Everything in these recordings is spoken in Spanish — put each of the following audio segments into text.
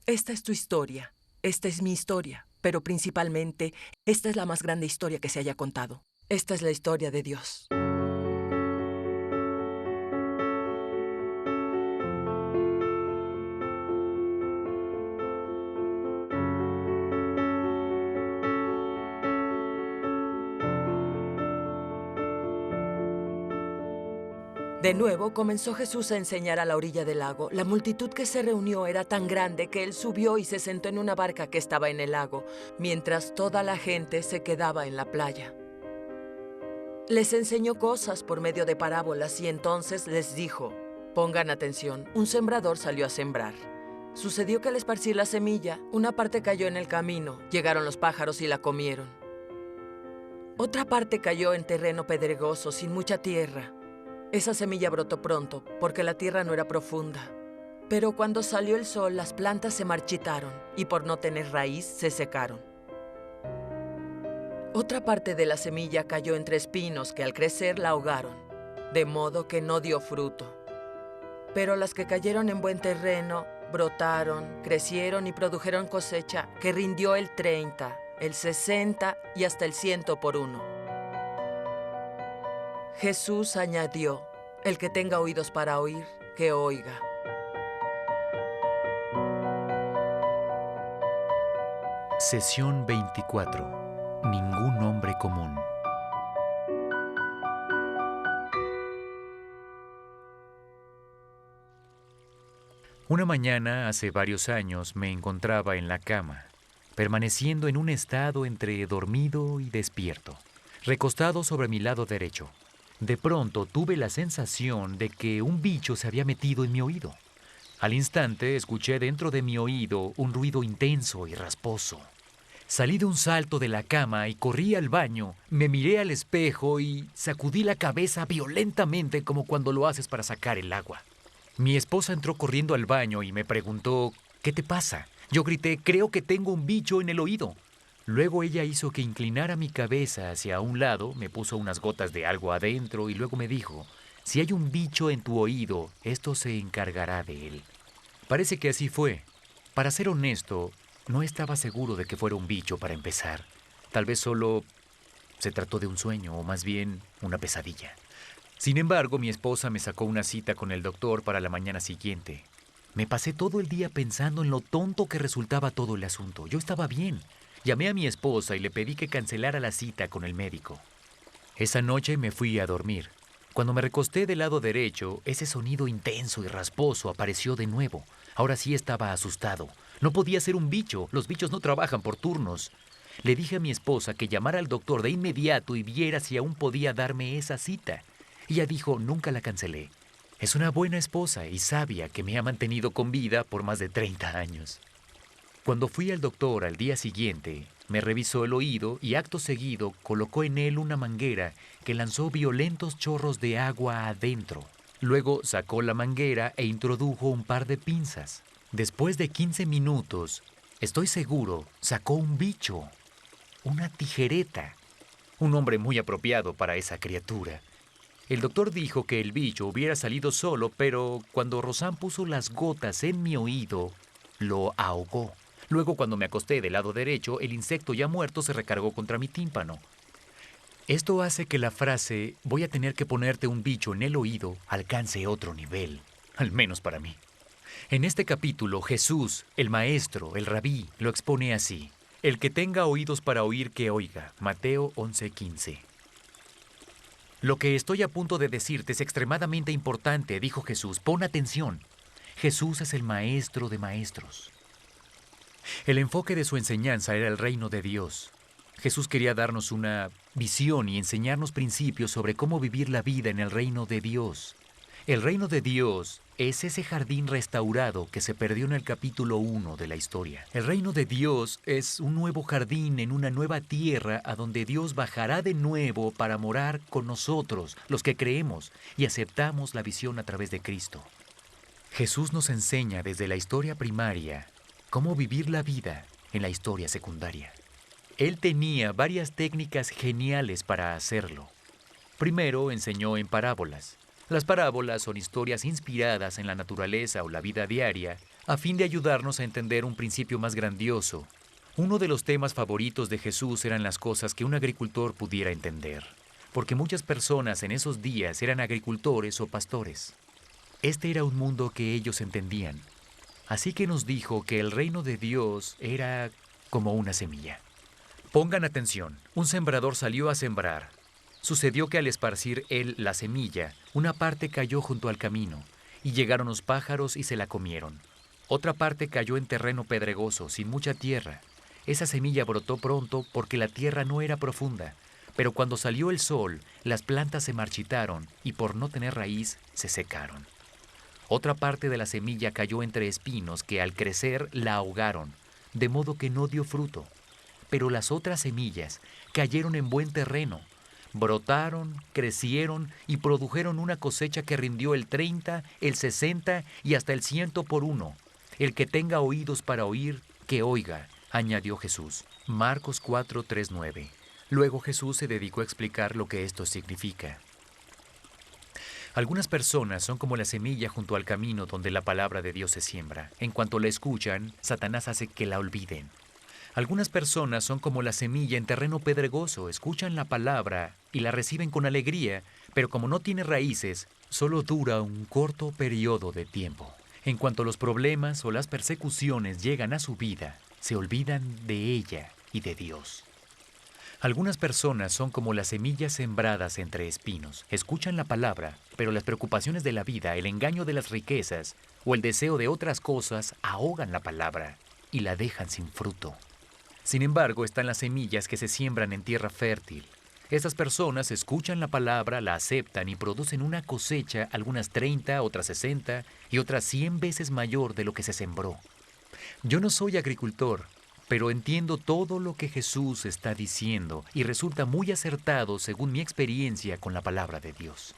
Esta es tu historia, esta es mi historia, pero principalmente, esta es la más grande historia que se haya contado. Esta es la historia de Dios. De nuevo, comenzó Jesús a enseñar a la orilla del lago. La multitud que se reunió era tan grande que él subió y se sentó en una barca que estaba en el lago, mientras toda la gente se quedaba en la playa. Les enseñó cosas por medio de parábolas y entonces les dijo: pongan atención, un sembrador salió a sembrar. Sucedió que al esparcir la semilla, una parte cayó en el camino, llegaron los pájaros y la comieron. Otra parte cayó en terreno pedregoso, sin mucha tierra. Esa semilla brotó pronto, porque la tierra no era profunda. Pero cuando salió el sol, las plantas se marchitaron y por no tener raíz, se secaron. Otra parte de la semilla cayó entre espinos que al crecer la ahogaron, de modo que no dio fruto. Pero las que cayeron en buen terreno, brotaron, crecieron y produjeron cosecha que rindió el 30, el 60 y hasta el 100 por uno. Jesús añadió: el que tenga oídos para oír, que oiga. Sesión 24. Ningún hombre común. Una mañana, hace varios años, me encontraba en la cama, permaneciendo en un estado entre dormido y despierto, recostado sobre mi lado derecho. De pronto tuve la sensación de que un bicho se había metido en mi oído. Al instante escuché dentro de mi oído un ruido intenso y rasposo. Salí de un salto de la cama y corrí al baño, me miré al espejo y sacudí la cabeza violentamente como cuando lo haces para sacar el agua. Mi esposa entró corriendo al baño y me preguntó: ¿qué te pasa? Yo grité: creo que tengo un bicho en el oído. Luego ella hizo que inclinara mi cabeza hacia un lado, me puso unas gotas de algo adentro y luego me dijo: si hay un bicho en tu oído, esto se encargará de él. Parece que así fue. Para ser honesto, no estaba seguro de que fuera un bicho para empezar. Tal vez solo se trató de un sueño o más bien una pesadilla. Sin embargo, mi esposa me sacó una cita con el doctor para la mañana siguiente. Me pasé todo el día pensando en lo tonto que resultaba todo el asunto. Yo estaba bien. Llamé a mi esposa y le pedí que cancelara la cita con el médico. Esa noche me fui a dormir. Cuando me recosté del lado derecho, ese sonido intenso y rasposo apareció de nuevo. Ahora sí estaba asustado. No podía ser un bicho. Los bichos no trabajan por turnos. Le dije a mi esposa que llamara al doctor de inmediato y viera si aún podía darme esa cita. Ella dijo: nunca la cancelé. Es una buena esposa y sabia que me ha mantenido con vida por más de 30 años. Cuando fui al doctor al día siguiente, me revisó el oído y acto seguido colocó en él una manguera que lanzó violentos chorros de agua adentro. Luego sacó la manguera e introdujo un par de pinzas. Después de 15 minutos, estoy seguro, sacó un bicho, una tijereta. Un nombre muy apropiado para esa criatura. El doctor dijo que el bicho hubiera salido solo, pero cuando Rosanne puso las gotas en mi oído, lo ahogó. Luego, cuando me acosté del lado derecho, el insecto ya muerto se recargó contra mi tímpano. Esto hace que la frase «voy a tener que ponerte un bicho en el oído» alcance otro nivel, al menos para mí. En este capítulo, Jesús, el maestro, el rabí, lo expone así: el que tenga oídos para oír, que oiga. Mateo 11:15. Lo que estoy a punto de decirte es extremadamente importante, dijo Jesús. Pon atención. Jesús es el maestro de maestros. El enfoque de su enseñanza era el reino de Dios. Jesús quería darnos una visión y enseñarnos principios sobre cómo vivir la vida en el reino de Dios. El reino de Dios es ese jardín restaurado que se perdió en el capítulo 1 de la historia. El reino de Dios es un nuevo jardín en una nueva tierra a donde Dios bajará de nuevo para morar con nosotros, los que creemos y aceptamos la visión a través de Cristo. Jesús nos enseña desde la historia primaria cómo vivir la vida en la historia secundaria. Él tenía varias técnicas geniales para hacerlo. Primero enseñó en parábolas. Las parábolas son historias inspiradas en la naturaleza o la vida diaria, a fin de ayudarnos a entender un principio más grandioso. Uno de los temas favoritos de Jesús eran las cosas que un agricultor pudiera entender, porque muchas personas en esos días eran agricultores o pastores. Este era un mundo que ellos entendían. Así que nos dijo que el reino de Dios era como una semilla. Pongan atención, un sembrador salió a sembrar. Sucedió que al esparcir él la semilla, una parte cayó junto al camino, y llegaron los pájaros y se la comieron. Otra parte cayó en terreno pedregoso, sin mucha tierra. Esa semilla brotó pronto porque la tierra no era profunda, pero cuando salió el sol, las plantas se marchitaron y por no tener raíz, se secaron. Otra parte de la semilla cayó entre espinos que al crecer la ahogaron, de modo que no dio fruto. Pero las otras semillas cayeron en buen terreno, brotaron, crecieron y produjeron una cosecha que rindió el 30, el 60 y hasta el 100 por uno. El que tenga oídos para oír, que oiga, añadió Jesús. Marcos 4, 3, 9. Luego Jesús se dedicó a explicar lo que esto significa. Algunas personas son como la semilla junto al camino donde la palabra de Dios se siembra. En cuanto la escuchan, Satanás hace que la olviden. Algunas personas son como la semilla en terreno pedregoso, escuchan la palabra y la reciben con alegría, pero como no tiene raíces, solo dura un corto periodo de tiempo. En cuanto los problemas o las persecuciones llegan a su vida, se olvidan de ella y de Dios. Algunas personas son como las semillas sembradas entre espinos. Escuchan la palabra, pero las preocupaciones de la vida, el engaño de las riquezas o el deseo de otras cosas ahogan la palabra y la dejan sin fruto. Sin embargo, están las semillas que se siembran en tierra fértil. Estas personas escuchan la palabra, la aceptan y producen una cosecha, algunas 30, otras 60 y otras 100 veces mayor de lo que se sembró. Yo no soy agricultor, pero entiendo todo lo que Jesús está diciendo y resulta muy acertado según mi experiencia con la palabra de Dios.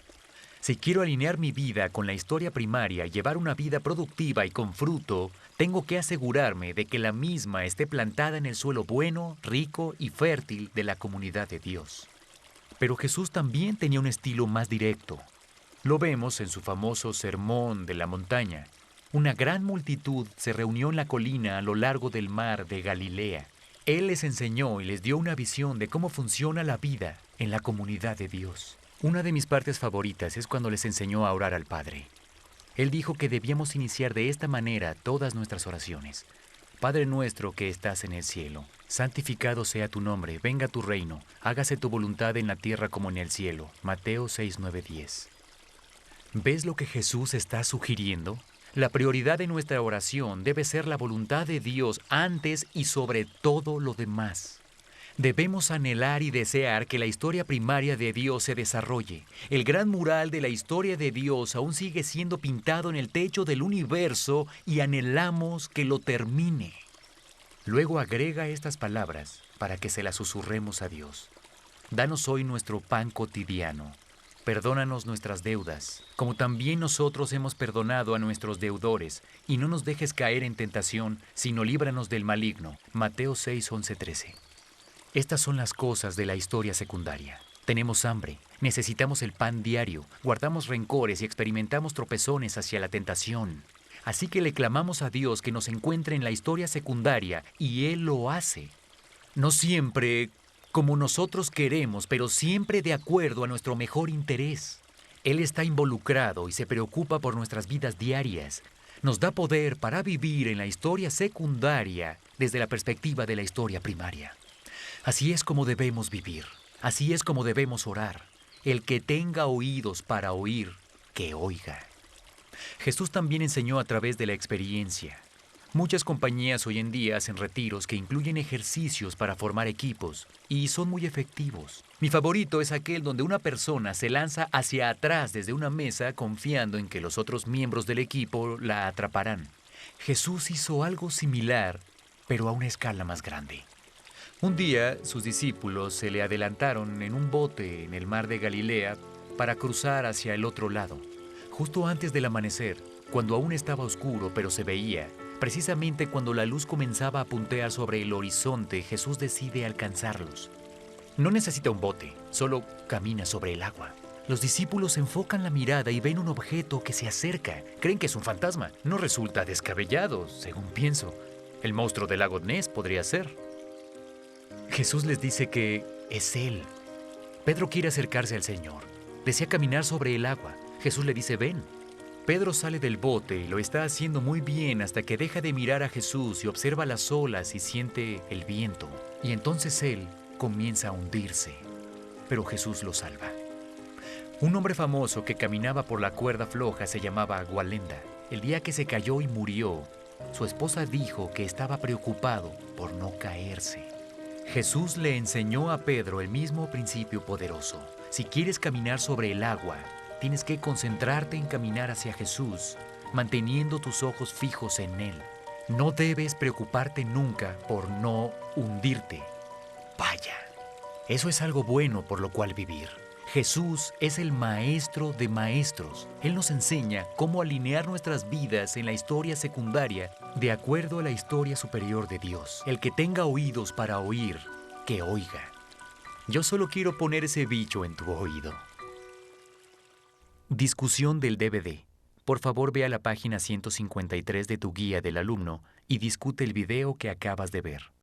Si quiero alinear mi vida con la historia primaria y llevar una vida productiva y con fruto, tengo que asegurarme de que la misma esté plantada en el suelo bueno, rico y fértil de la comunidad de Dios. Pero Jesús también tenía un estilo más directo. Lo vemos en su famoso Sermón de la Montaña. Una gran multitud se reunió en la colina a lo largo del mar de Galilea. Él les enseñó y les dio una visión de cómo funciona la vida en la comunidad de Dios. Una de mis partes favoritas es cuando les enseñó a orar al Padre. Él dijo que debíamos iniciar de esta manera todas nuestras oraciones. Padre nuestro que estás en el cielo, santificado sea tu nombre, venga tu reino, hágase tu voluntad en la tierra como en el cielo. Mateo 6, 9, 10. ¿Ves lo que Jesús está sugiriendo? La prioridad de nuestra oración debe ser la voluntad de Dios antes y sobre todo lo demás. Debemos anhelar y desear que la historia primaria de Dios se desarrolle. El gran mural de la historia de Dios aún sigue siendo pintado en el techo del universo y anhelamos que lo termine. Luego agrega estas palabras para que se las susurremos a Dios. Danos hoy nuestro pan cotidiano. Perdónanos nuestras deudas, como también nosotros hemos perdonado a nuestros deudores, y no nos dejes caer en tentación, sino líbranos del maligno. Mateo 6, 11, 13. Estas son las cosas de la historia secundaria. Tenemos hambre, necesitamos el pan diario, guardamos rencores y experimentamos tropezones hacia la tentación. Así que le clamamos a Dios que nos encuentre en la historia secundaria, y Él lo hace. No siempre como nosotros queremos, pero siempre de acuerdo a nuestro mejor interés. Él está involucrado y se preocupa por nuestras vidas diarias. Nos da poder para vivir en la historia secundaria desde la perspectiva de la historia primaria. Así es como debemos vivir. Así es como debemos orar. El que tenga oídos para oír, que oiga. Jesús también enseñó a través de la experiencia. Muchas compañías hoy en día hacen retiros que incluyen ejercicios para formar equipos y son muy efectivos. Mi favorito es aquel donde una persona se lanza hacia atrás desde una mesa confiando en que los otros miembros del equipo la atraparán. Jesús hizo algo similar, pero a una escala más grande. Un día, sus discípulos se le adelantaron en un bote en el mar de Galilea para cruzar hacia el otro lado. Justo antes del amanecer, cuando aún estaba oscuro pero se veía, precisamente cuando la luz comenzaba a puntear sobre el horizonte, Jesús decide alcanzarlos. No necesita un bote, solo camina sobre el agua. Los discípulos enfocan la mirada y ven un objeto que se acerca. Creen que es un fantasma. No resulta descabellado, según pienso. El monstruo del lago Ness podría ser. Jesús les dice que es Él. Pedro quiere acercarse al Señor. Desea caminar sobre el agua. Jesús le dice, ven. Pedro sale del bote y lo está haciendo muy bien hasta que deja de mirar a Jesús y observa las olas y siente el viento. Y entonces él comienza a hundirse. Pero Jesús lo salva. Un hombre famoso que caminaba por la cuerda floja se llamaba Gualenda. El día que se cayó y murió, su esposa dijo que estaba preocupado por no caerse. Jesús le enseñó a Pedro el mismo principio poderoso. Si quieres caminar sobre el agua, tienes que concentrarte en caminar hacia Jesús, manteniendo tus ojos fijos en Él. No debes preocuparte nunca por no hundirte. Vaya, eso es algo bueno por lo cual vivir. Jesús es el maestro de maestros. Él nos enseña cómo alinear nuestras vidas en la historia secundaria de acuerdo a la historia superior de Dios. El que tenga oídos para oír, que oiga. Yo solo quiero poner ese bicho en tu oído. Discusión del DVD. Por favor, ve a la página 153 de tu guía del alumno y discute el video que acabas de ver.